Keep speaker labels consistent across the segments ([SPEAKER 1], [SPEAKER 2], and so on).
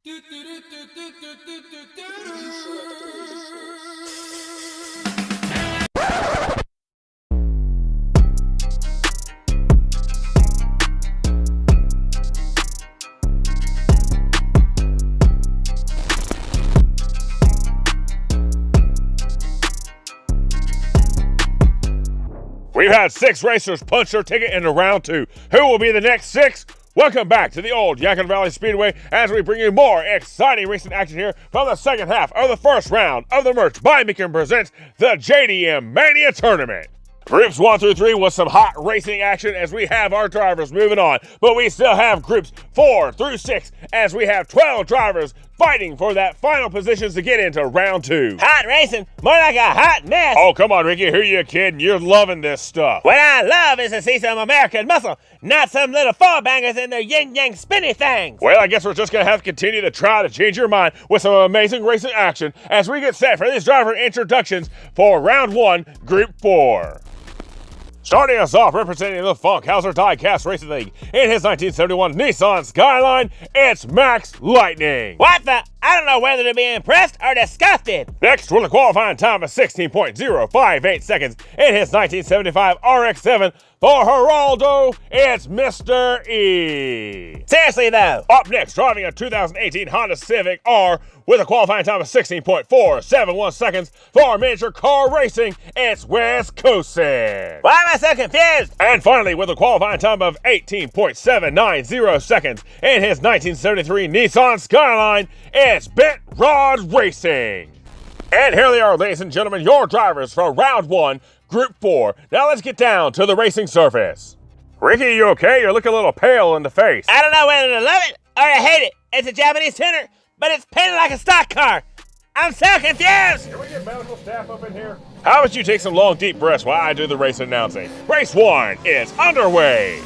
[SPEAKER 1] We've had 6 racers punch their ticket into round 2. Who will be the next 6? Welcome back to the old Yadkin Valley Speedway as we bring you more exciting racing action here from the second half of the first round of the Merch by Meekin presents the JDM Mania Tournament. Groups 1 through 3 with some hot racing action as we have our drivers moving on, but we still have groups 4 through 6 as we have 12 drivers fighting for that final positions to get into round 2.
[SPEAKER 2] Hot racing? More like a hot mess.
[SPEAKER 1] Oh, come on, Ricky. Who you kidding? You're loving this stuff.
[SPEAKER 2] What I love is to see some American muscle, not some little four-bangers in their yin-yang spinny things.
[SPEAKER 1] Well, I guess we're just going to have to continue to try to change your mind with some amazing racing action as we get set for these driver introductions for round 1, Group 4. Starting us off, representing the Funkhouser Diecast Racing League in his 1971 Nissan Skyline, it's Max Lightning.
[SPEAKER 2] What the? I don't know whether to be impressed or disgusted.
[SPEAKER 1] Next, with a qualifying time of 16.058 seconds in his 1975 RX-7 for Geraldo, it's Mr. E.
[SPEAKER 2] Seriously though.
[SPEAKER 1] Up next, driving a 2018 Honda Civic R with a qualifying time of 16.471 seconds for miniature car racing, it's Wisconsin.
[SPEAKER 2] Why am I so confused?
[SPEAKER 1] And finally, with a qualifying time of 18.790 seconds in his 1973 Nissan Skyline, it's Bent Rod Racing. And here they are, ladies and gentlemen, your drivers for round 1, Group 4. Now let's get down to the racing surface. Ricky, you okay? You're looking a little pale in the face.
[SPEAKER 2] I don't know whether to love it or to hate it. It's a Japanese tuner, but it's painted like a stock car. I'm so confused.
[SPEAKER 1] Can we get medical staff up in here? How about you take some long, deep breaths while I do the race announcing? Race 1 is underway.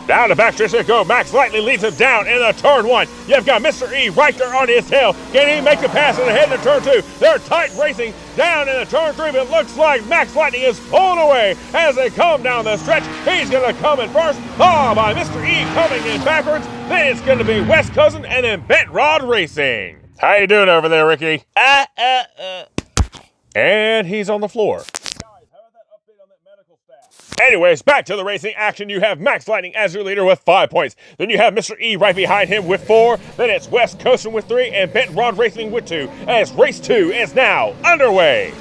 [SPEAKER 1] Down the backstretch they go. Max Lightning leads him down in the turn 1. You've got Mr. E right there on his tail. Can he make the pass and ahead in the turn 2? They're tight racing down in the turn 3, but it looks like Max Lightning is pulling away as they come down the stretch. He's going to come in first, followed by Mr. E coming in backwards. Then it's going to be West Cousin and then Bent Rod Racing. How you doing over there, Ricky? And he's on the floor. Anyways, back to the racing action. You have Max Lightning as your leader with 5 points. Then you have Mr. E right behind him with 4. Then it's West Coastin with 3 and Bent Rod Racing with 2 as race 2 is now underway.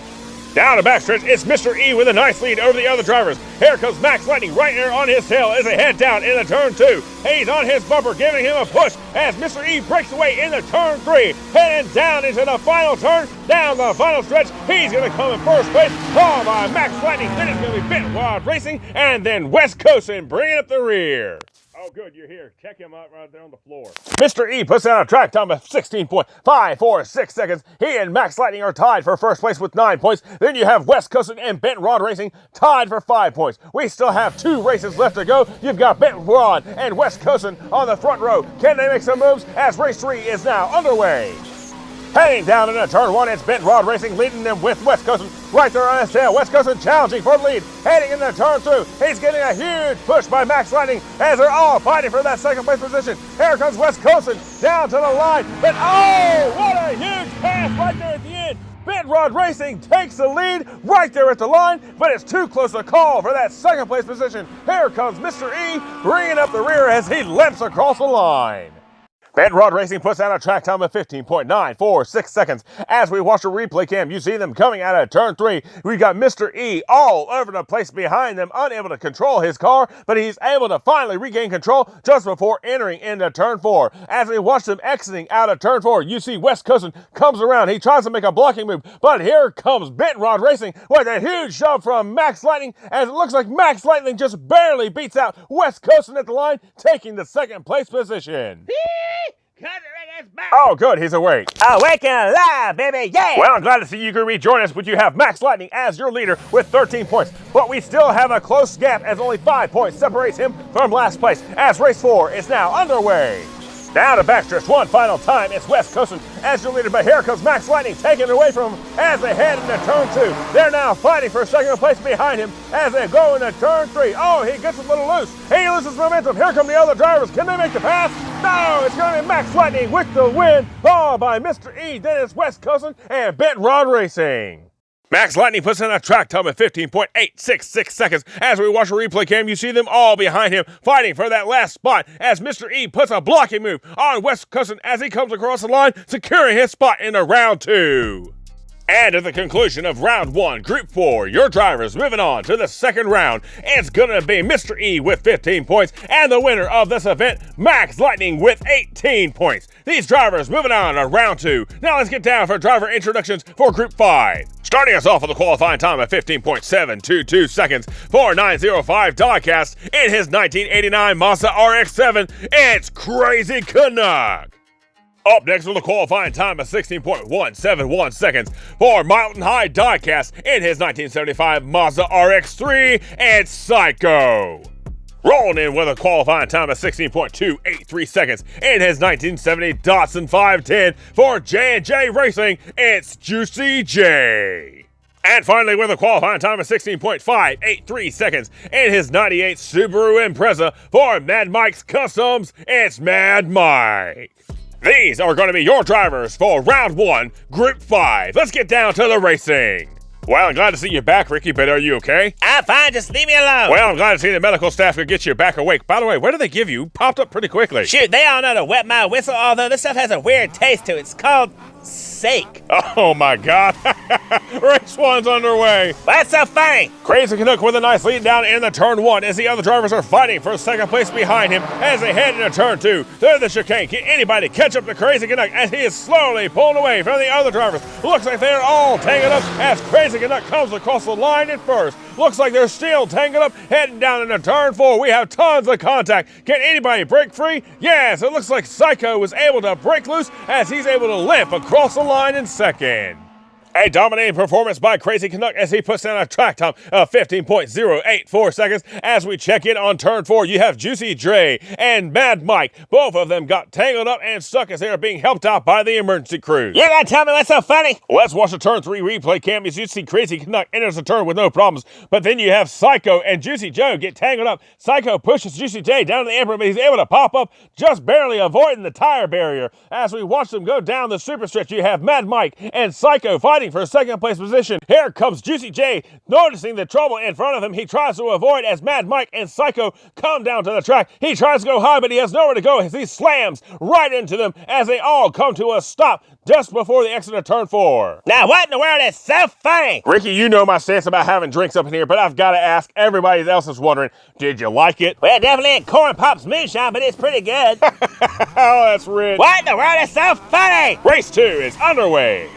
[SPEAKER 1] Down the backstretch, it's Mr. E with a nice lead over the other drivers. Here comes Max Lightning right there on his tail as they head down in the turn 2. He's on his bumper, giving him a push as Mr. E breaks away in the turn 3. Heading down into the final turn, down the final stretch. He's going to come in first place, followed by Max Lightning. Then it's going to be Bent Rod Racing, and then West Coastin bringing up the rear. Oh, good, you're here. Check him out right there on the floor. Mr. E puts down a track time of 16.546 seconds. He and Max Lightning are tied for first place with 9 points. Then you have West Coastin and Bent Rod Racing tied for 5 points. We still have 2 races left to go. You've got Bent Rod and West Coastin on the front row. Can they make some moves as race 3 is now underway? Heading down into turn 1, it's Bent Rod Racing leading them with West Coastin right there on his tail. West Coastin challenging for the lead. Heading into turn 2, he's getting a huge push by Max Lightning as they're all fighting for that second place position. Here comes West Coastin down to the line. But oh, what a huge pass right there at the end. Bent Rod Racing takes the lead right there at the line, but it's too close to call for that second place position. Here comes Mr. E bringing up the rear as he limps across the line. Bent Rod Racing puts out a track time of 15.946 seconds. As we watch the replay cam, you see them coming out of turn 3. We got Mr. E all over the place behind them, unable to control his car, but he's able to finally regain control just before entering into turn 4. As we watch them exiting out of turn 4, you see West Coastin comes around. He tries to make a blocking move, but here comes Bent Rod Racing with a huge shove from Max Lightning, as it looks like Max Lightning just barely beats out West Coastin at the line, taking the second place position. Oh, good, he's awake.
[SPEAKER 2] Awake and alive, baby, yeah!
[SPEAKER 1] Well, I'm glad to see you can rejoin us, but you have Max Lightning as your leader with 13 points. But we still have a close gap as only 5 points separates him from last place as race 4 is now underway. Down to backstretch one final time. It's West Coasting as your leader, but here comes Max Lightning taking it away from him as they head into turn 2. They're now fighting for second place behind him as they go into turn 3. Oh, he gets a little loose. He loses momentum. Here come the other drivers. Can they make the pass? No, it's going to be Max Lightning with the win, followed by Mr. E, then it's West Coasting and Bent Rod Racing. Max Lightning puts in a track time of 15.866 seconds. As we watch a replay cam, you see them all behind him fighting for that last spot as Mr. E puts a blocking move on West Coasting as he comes across the line, securing his spot into round 2. And at the conclusion of round 1, Group 4, your drivers moving on to the second round. It's gonna be Mr. E with 15 points and the winner of this event, Max Lightning with 18 points. These drivers moving on to round 2. Now let's get down for driver introductions for Group 5. Starting us off with a qualifying time of 15.722 seconds for 905 Diecast in his 1989 Mazda RX-7, it's Crazy Canuck. Up next with a qualifying time of 16.171 seconds for Mountain High Diecast in his 1975 Mazda RX-3, it's Psycho. Rolling in with a qualifying time of 16.283 seconds in his 1970 Datsun 510 for J&J Racing, it's Juicy J. And finally, with a qualifying time of 16.583 seconds in his 98 Subaru Impreza for Mad Mike's Customs, it's Mad Mike. These are going to be your drivers for round 1, Group 5. Let's get down to the racing. Well, I'm glad to see you back, Ricky, but are you okay?
[SPEAKER 2] I'm fine, just leave me alone.
[SPEAKER 1] Well, I'm glad to see the medical staff could get you back awake. By the way, what did they give you? Popped up pretty quickly.
[SPEAKER 2] Shoot, they all know to wet my whistle, although this stuff has a weird taste to it. It's called sake.
[SPEAKER 1] Oh my God. Race 1's underway.
[SPEAKER 2] What's so funny?
[SPEAKER 1] Crazy Canuck with a nice lead down in the turn 1 as the other drivers are fighting for second place behind him as they head into turn 2. They're the chicane. Can anybody catch up to Crazy Canuck as he is slowly pulling away from the other drivers? Looks like they're all tangled up as Crazy Canuck comes across the line at first. Looks like they're still tangled up heading down into turn 4. We have tons of contact. Can anybody break free? Yes, it looks like Psycho was able to break loose as he's able to limp across the line in second. A dominating performance by Crazy Canuck as he puts down a track time of 15.084 seconds. As we check in on turn 4, you have Juicy J and Mad Mike. Both of them got tangled up and stuck as they are being helped out by the emergency crews.
[SPEAKER 2] You gotta tell me what's so funny?
[SPEAKER 1] Let's watch the turn 3 replay cam as you see Crazy Canuck enters the turn with no problems. But then you have Psycho and Juicy Joe get tangled up. Psycho pushes Juicy J down to the apron, but he's able to pop up, just barely avoiding the tire barrier. As we watch them go down the super stretch, you have Mad Mike and Psycho fighting for second place position. Here comes Juicy J. Noticing the trouble in front of him, he tries to avoid as Mad Mike and Psycho come down to the track. He tries to go high, but he has nowhere to go as he slams right into them as they all come to a stop just before the exit of turn 4.
[SPEAKER 2] Now what in the world is so funny?
[SPEAKER 1] Ricky, you know my stance about having drinks up in here, but I've got to ask, everybody else is wondering, did you like it?
[SPEAKER 2] Well, it definitely ain't Corn Pop's moonshine, but it's pretty good.
[SPEAKER 1] Oh, that's rich.
[SPEAKER 2] What in the world is so funny?
[SPEAKER 1] Race 2 is underway.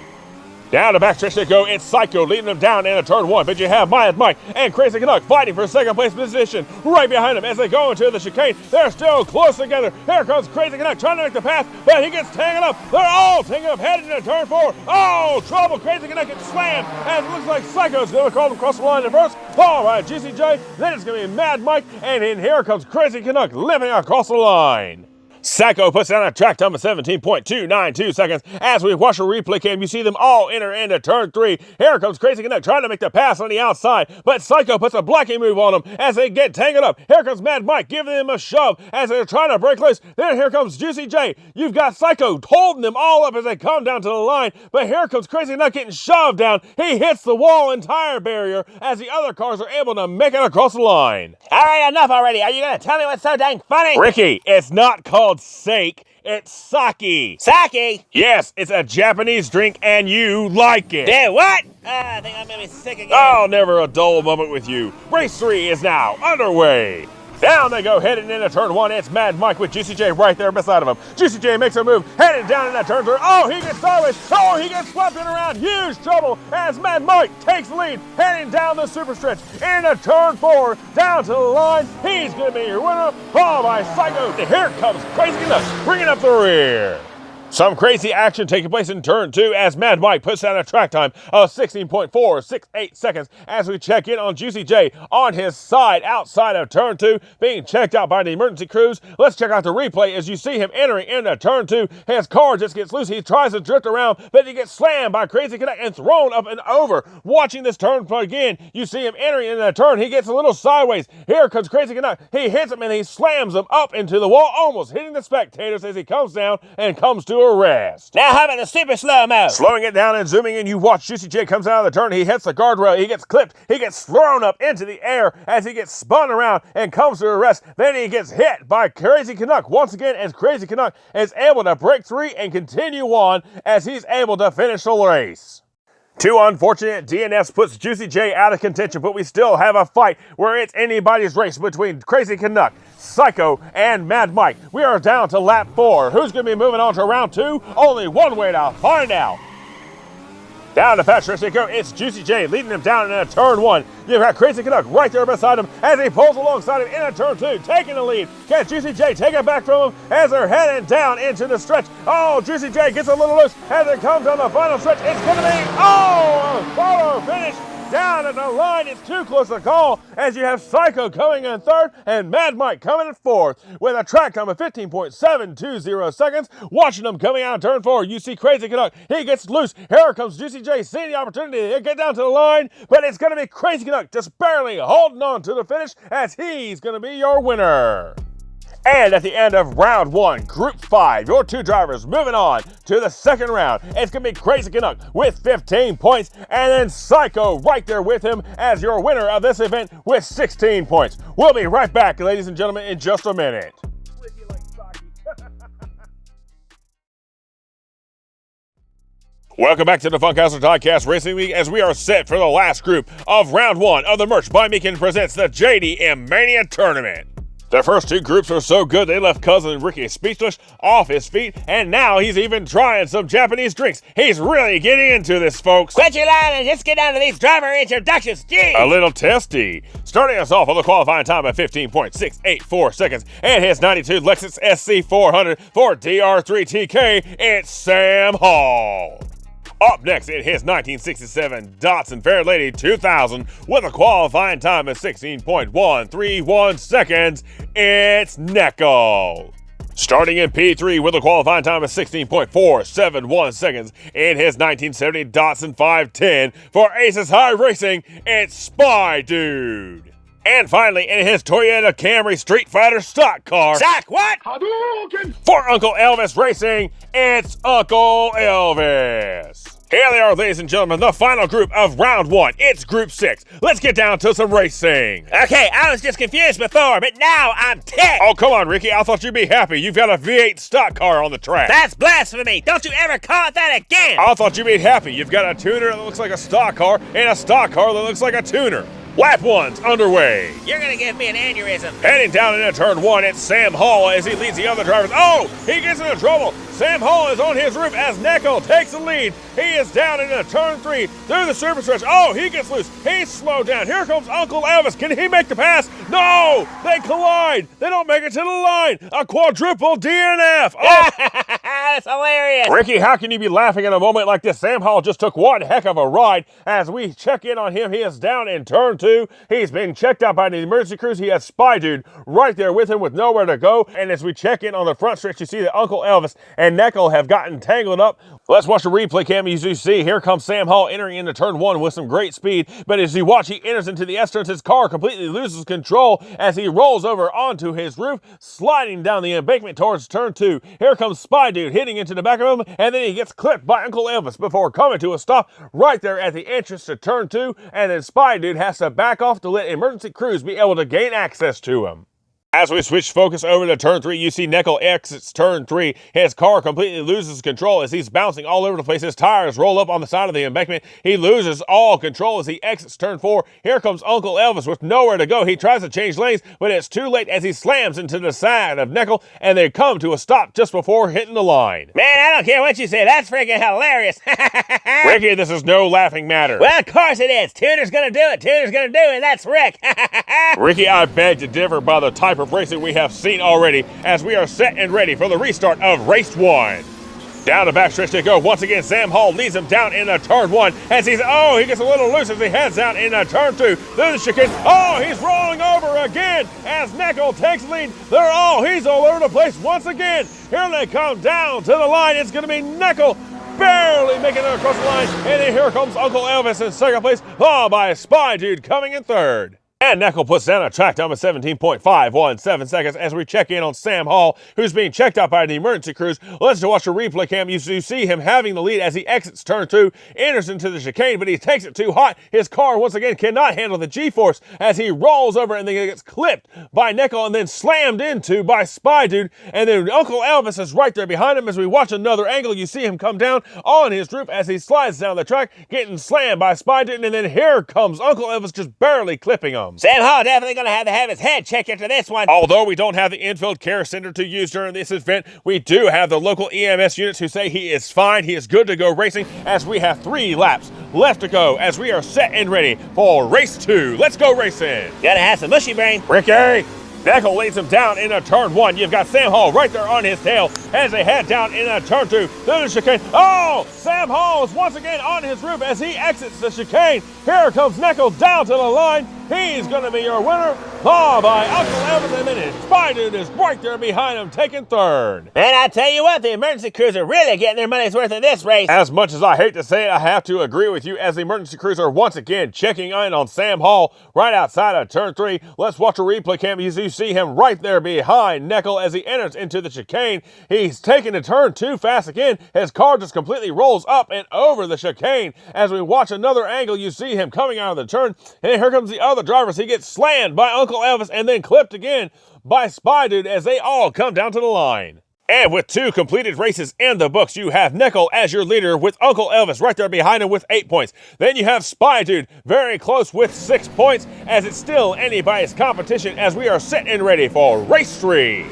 [SPEAKER 1] Down the backstretch they go, it's Psycho leading them down into turn 1, but you have Mad Mike and Crazy Canuck fighting for second place position right behind them as they go into the chicane. They're still close together. Here comes Crazy Canuck trying to make the pass, but he gets tangled up. They're all tangled up heading into turn 4. Oh, trouble. Crazy Canuck gets slammed as it looks like Psycho's going to call them across the line at first. All right, Juicy J, then it's going to be Mad Mike, and in here comes Crazy Canuck limping across the line. Psycho puts down a track time of 17.292 seconds. As we watch a replay cam, you see them all enter into turn 3. Here comes Crazy Canuck trying to make the pass on the outside, but Psycho puts a blocking move on them as they get tangled up. Here comes Mad Mike giving them a shove as they're trying to break loose. Then here comes Juicy J. You've got Psycho holding them all up as they come down to the line, but here comes Crazy Canuck getting shoved down. He hits the wall and tire barrier as the other cars are able to make it across the line.
[SPEAKER 2] All right, enough already. Are you going to tell me what's so dang funny?
[SPEAKER 1] Ricky, it's not called sake, it's sake.
[SPEAKER 2] Sake?
[SPEAKER 1] Yes, it's a Japanese drink and you like it.
[SPEAKER 2] Dude, what? I think I'm going to be sick again.
[SPEAKER 1] Oh, never a dull moment with you. Race 3 is now underway. Down they go, heading into turn 1. It's Mad Mike with Juicy J right there beside of him. Juicy J makes a move, heading down in that turn 3. Oh, he gets sideways. Oh, he gets swept in around. Huge trouble as Mad Mike takes the lead, heading down the super stretch into turn 4. Down to the line. He's going to be your winner, followed by Psycho. Here comes Crazy Canuck, bringing up the rear. Some crazy action taking place in turn 2 as Mad Mike puts down a track time of 16.468 seconds as we check in on Juicy J on his side outside of turn 2 being checked out by the emergency crews. Let's check out the replay as you see him entering into turn 2. His car just gets loose. He tries to drift around, but he gets slammed by Crazy Connect and thrown up and over. Watching this turn again, you see him entering into the turn. He gets a little sideways. Here comes Crazy Connect. He hits him and he slams him up into the wall, almost hitting the spectators as he comes down and comes to a rest.
[SPEAKER 2] Now how about the super slow-mo?
[SPEAKER 1] Slowing it down and zooming in, you watch Juicy J comes out of the turn. He hits the guardrail. He gets clipped. He gets thrown up into the air as he gets spun around and comes to a rest. Then he gets hit by Crazy Canuck once again as Crazy Canuck is able to break free and continue on as he's able to finish the race. Two unfortunate DNFs puts Juicy J out of contention, but we still have a fight where it's anybody's race between Crazy Canuck, Psycho, and Mad Mike. We are down to lap 4. Who's going to be moving on to round 2? Only one way to find out. Down to Pat Tristico, it's Juicy J leading him down in turn 1. You've got Crazy Canuck right there beside him as he pulls alongside him in a turn 2, taking the lead. Can Juicy J take it back from him as they're heading down into the stretch? Oh, Juicy J gets a little loose as it comes on the final stretch. It's going to be, a photo finish. Down at the line, it's too close to call as you have Psycho coming in third and Mad Mike coming in fourth with a track time of 15.720 seconds. Watching them coming out of turn 4, you see Crazy Canuck. He gets loose. Here comes Juicy J, seeing the opportunity to get down to the line, but it's going to be Crazy Canuck just barely holding on to the finish as he's going to be your winner. And at the end of round 1, Group 5, your 2 drivers moving on to the second round. It's going to be Crazy Canuck with 15 points, and then Psycho right there with him as your winner of this event with 16 points. We'll be right back, ladies and gentlemen, in just a minute. Welcome back to the Funkhouser Diecast Racing League as we are set for the last group of round 1 of the Merch by Meekin presents the JDM Mania Tournament. The first 2 groups are so good they left cousin Ricky speechless, off his feet, and now he's even trying some Japanese drinks. He's really getting into this, folks.
[SPEAKER 2] Quit your lying and just get down to these driver introductions, geez!
[SPEAKER 1] A little testy. Starting us off with a qualifying time of 15.684 seconds and his 92 Lexus SC400 for DR3TK, it's Sam Hall. Up next in his 1967 Datsun Fairlady 2000 with a qualifying time of 16.131 seconds, it's Neko. Starting in P3 with a qualifying time of 16.471 seconds in his 1970 Datsun 510 for Aces High Racing, it's Spy Dude. And finally, in his Toyota Camry Street Fighter stock car,
[SPEAKER 2] Zach, what?
[SPEAKER 3] Hadouken!
[SPEAKER 1] For Uncle Elvis Racing, it's Uncle Elvis. Here they are, ladies and gentlemen, the final group of round 1. It's Group 6. Let's get down to some racing.
[SPEAKER 2] Okay, I was just confused before, but now I'm ticked.
[SPEAKER 1] Oh, come on, Ricky. I thought you'd be happy. You've got a V8 stock car on the track.
[SPEAKER 2] That's blasphemy. Don't you ever call it that again.
[SPEAKER 1] I thought you'd be happy. You've got a tuner that looks like a stock car and a stock car that looks like a tuner. Lap 1's underway.
[SPEAKER 2] You're gonna give me an aneurysm.
[SPEAKER 1] Heading down into turn 1, it's Sam Hall as he leads the other drivers. Oh, he gets into trouble. Sam Hall is on his roof as Neko takes the lead. He is down into turn 3 through the super stretch. Oh, he gets loose. He's slowed down. Here comes Uncle Elvis. Can he make the pass? No, they collide. They don't make it to the line. A quadruple DNF. Oh.
[SPEAKER 2] That's hilarious.
[SPEAKER 1] Ricky, how can you be laughing at a moment like this? Sam Hall just took one heck of a ride. As we check in on him, he is down in turn 2. He's being checked out by the emergency crews. He has Spy Dude right there with him with nowhere to go. And as we check in on the front stretch, you see that Uncle Elvis and Neckel have gotten tangled up. Let's watch the replay cam. As you see, here comes Sam Hall entering into turn 1 with some great speed. But as you watch, he enters into the S-turns. His car completely loses control as he rolls over onto his roof, sliding down the embankment towards turn 2. Here comes Spy Dude hitting into the back of him, and then he gets clipped by Uncle Elvis before coming to a stop right there at the entrance to turn 2. And then Spy Dude has to back off to let emergency crews be able to gain access to him. As we switch focus over to turn 3, you see Neckel exits turn 3. His car completely loses control as he's bouncing all over the place. His tires roll up on the side of the embankment. He loses all control as he exits turn 4. Here comes Uncle Elvis with nowhere to go. He tries to change lanes, but it's too late as he slams into the side of Neckel, and they come to a stop just before hitting the line.
[SPEAKER 2] Man, I don't care what you say. That's freaking hilarious.
[SPEAKER 1] Ricky, this is no laughing matter.
[SPEAKER 2] Well, of course it is. Tuner's gonna do it. Tuner's gonna do it. That's Rick.
[SPEAKER 1] Ricky, I beg to differ by the type of racing we have seen already as we are set and ready for the restart of race 1. Down the backstretch they go. Once again, Sam Hall leads him down in turn 1 as he gets a little loose as he heads out in turn 2 through the chicane. Oh, he's rolling over again as Neckel takes lead. He's all over the place once again. Here they come down to the line. It's going to be Neckel barely making it across the line. And then here comes Uncle Elvis in second place, followed by Spy Dude coming in third. And Neckel puts down a track time of 17.517 seconds as we check in on Sam Hall, who's being checked out by the emergency crews. Let's watch a replay cam. You see him having the lead as he exits turn 2, enters into the chicane, but he takes it too hot. His car, once again, cannot handle the G-force as he rolls over and then gets clipped by Neckel and then slammed into by Spy Dude. And then Uncle Elvis is right there behind him as we watch another angle. You see him come down on his roof as he slides down the track, getting slammed by Spy Dude. And then here comes Uncle Elvis just barely clipping him.
[SPEAKER 2] Sam Hall definitely going to have his head checked after this one.
[SPEAKER 1] Although we don't have the infield care center to use during this event, we do have the local EMS units who say he is fine, he is good to go racing, as we have 3 laps left to go as we are set and ready for race 2. Let's go racing.
[SPEAKER 2] Gotta have some mushy brain.
[SPEAKER 1] Ricky! Neckel leads him down into turn 1. You've got Sam Hall right there on his tail as they head down into turn 2 through the chicane. Oh! Sam Hall is once again on his roof as he exits the chicane. Here comes Neckel down to the line. He's going to be your winner, followed by Uncle Elvis, and then his Spy Dude is right there behind him, taking third.
[SPEAKER 2] And I tell you what, the emergency crews are really getting their money's worth in this race.
[SPEAKER 1] As much as I hate to say it, I have to agree with you as the emergency crews are once again checking in on Sam Hall right outside of turn 3. Let's watch a replay cam as you see him right there behind Neckel as he enters into the chicane. He's taking the turn too fast again. His car just completely rolls up and over the chicane. As we watch another angle, you see him coming out of the turn, and here comes the other drivers. He gets slammed by Uncle Elvis and then clipped again by Spy Dude as they all come down to the line. And with 2 completed races in the books, you have Neckel as your leader with Uncle Elvis right there behind him with 8 points. Then you have Spy Dude very close with 6 points as it's still anybody's competition as we are set and ready for race 3.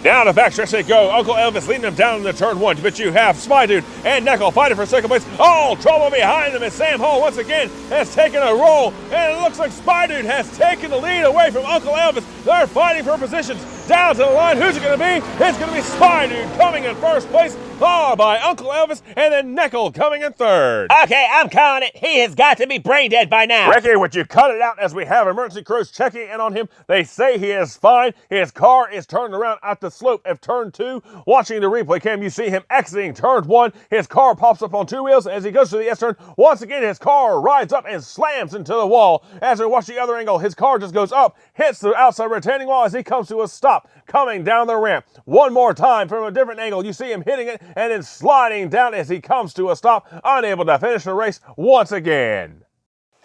[SPEAKER 1] Down the backstretch they go. Uncle Elvis leading them down in the turn 1, but you have Spy Dude and Neckel fighting for second place. Oh, trouble behind them as Sam Hall once again has taken a roll, and it looks like Spy Dude has taken the lead away from Uncle Elvis. They're fighting for positions down to the line. Who's it going to be? It's going to be Spy Dude coming in first place, followed by Uncle Elvis, and then Neckel coming in third.
[SPEAKER 2] Okay, I'm calling it. He has got to be brain dead by now.
[SPEAKER 1] Ricky, would you cut it out as we have emergency crews checking in on him? They say he is fine. His car is turned around at the slope of turn 2. Watching the replay cam, you see him exiting turn 1. His car pops up on 2 wheels as he goes to the S turn. Once again, his car rides up and slams into the wall. As we watch the other angle, his car just goes up, hits the outside retaining wall as he comes to a stop, coming down the ramp. One more time from a different angle, you see him hitting it and then sliding down as he comes to a stop, unable to finish the race once again.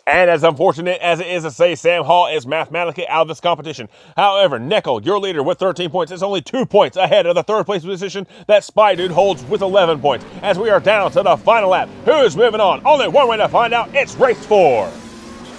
[SPEAKER 1] And as unfortunate as it is to say, Sam Hall is mathematically out of this competition. However, Neckel, your leader with 13 points, is only 2 points ahead of the third place position that Spy Dude holds with 11 points. As we are down to the final lap, who's moving on? Only one way to find out. It's race 4.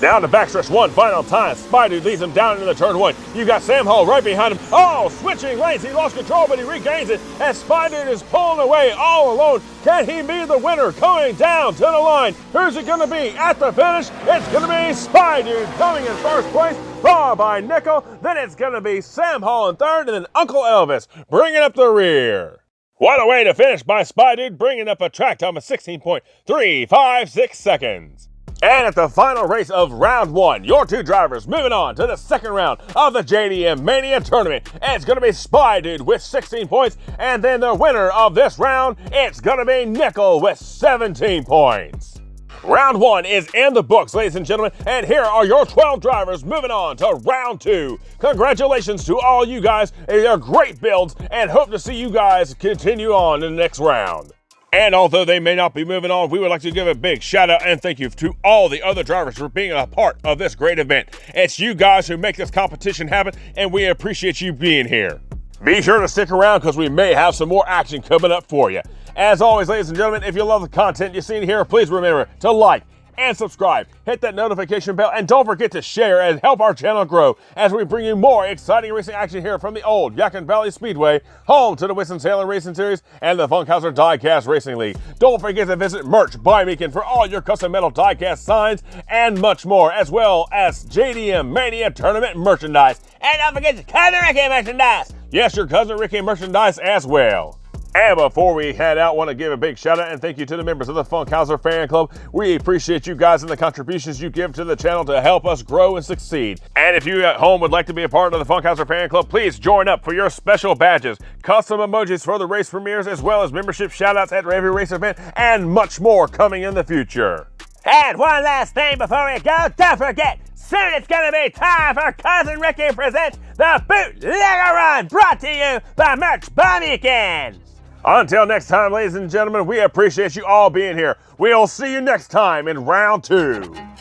[SPEAKER 1] Down to backstretch 1, final time. Spy Dude leads him down into the turn 1. You've got Sam Hall right behind him. Oh, switching lanes. He lost control, but he regains it as Spy Dude is pulling away all alone. Can he be the winner coming down to the line? Who's it going to be at the finish? It's going to be Spy Dude coming in first place, followed by Neckel. Then it's going to be Sam Hall in third, and then Uncle Elvis bringing up the rear. What a way to finish by Spy Dude, bringing up a track time of 16.356 seconds. And at the final race of round 1, your 2 drivers moving on to the second round of the JDM Mania tournament. And it's going to be Spy Dude with 16 points. And then the winner of this round, it's going to be Neckel with 17 points. Round 1 is in the books, ladies and gentlemen. And here are your 12 drivers moving on to round 2. Congratulations to all you guys. They're great builds and hope to see you guys continue on in the next round. And although they may not be moving on, we would like to give a big shout out and thank you to all the other drivers for being a part of this great event. It's you guys who make this competition happen, and we appreciate you being here. Be sure to stick around because we may have some more action coming up for you. As always, ladies and gentlemen, if you love the content you're seeing here, please remember to like and subscribe, hit that notification bell, and don't forget to share and help our channel grow as we bring you more exciting racing action here from the old Yadkin Valley Speedway, home to the Winston-Salem Racing Series and the Funkhouser Diecast Racing League. Don't forget to visit Merch by Meekin for all your custom metal diecast signs and much more, as well as JDM Mania tournament merchandise.
[SPEAKER 2] And don't forget the Cousin Ricky merchandise.
[SPEAKER 1] Yes, your Cousin Ricky merchandise as well. And before we head out, I want to give a big shout out and thank you to the members of the Funkhouser Fan Club. We appreciate you guys and the contributions you give to the channel to help us grow and succeed. And if you at home would like to be a part of the Funkhouser Fan Club, please join up for your special badges, custom emojis for the race premieres, as well as membership shout outs at every race event, and much more coming in the future.
[SPEAKER 2] And one last thing before we go, don't forget, soon it's gonna be time for Cousin Ricky presents the Bootlegger Run, brought to you by Merch Weekend.
[SPEAKER 1] Until next time, ladies and gentlemen, we appreciate you all being here. We'll see you next time in round 2.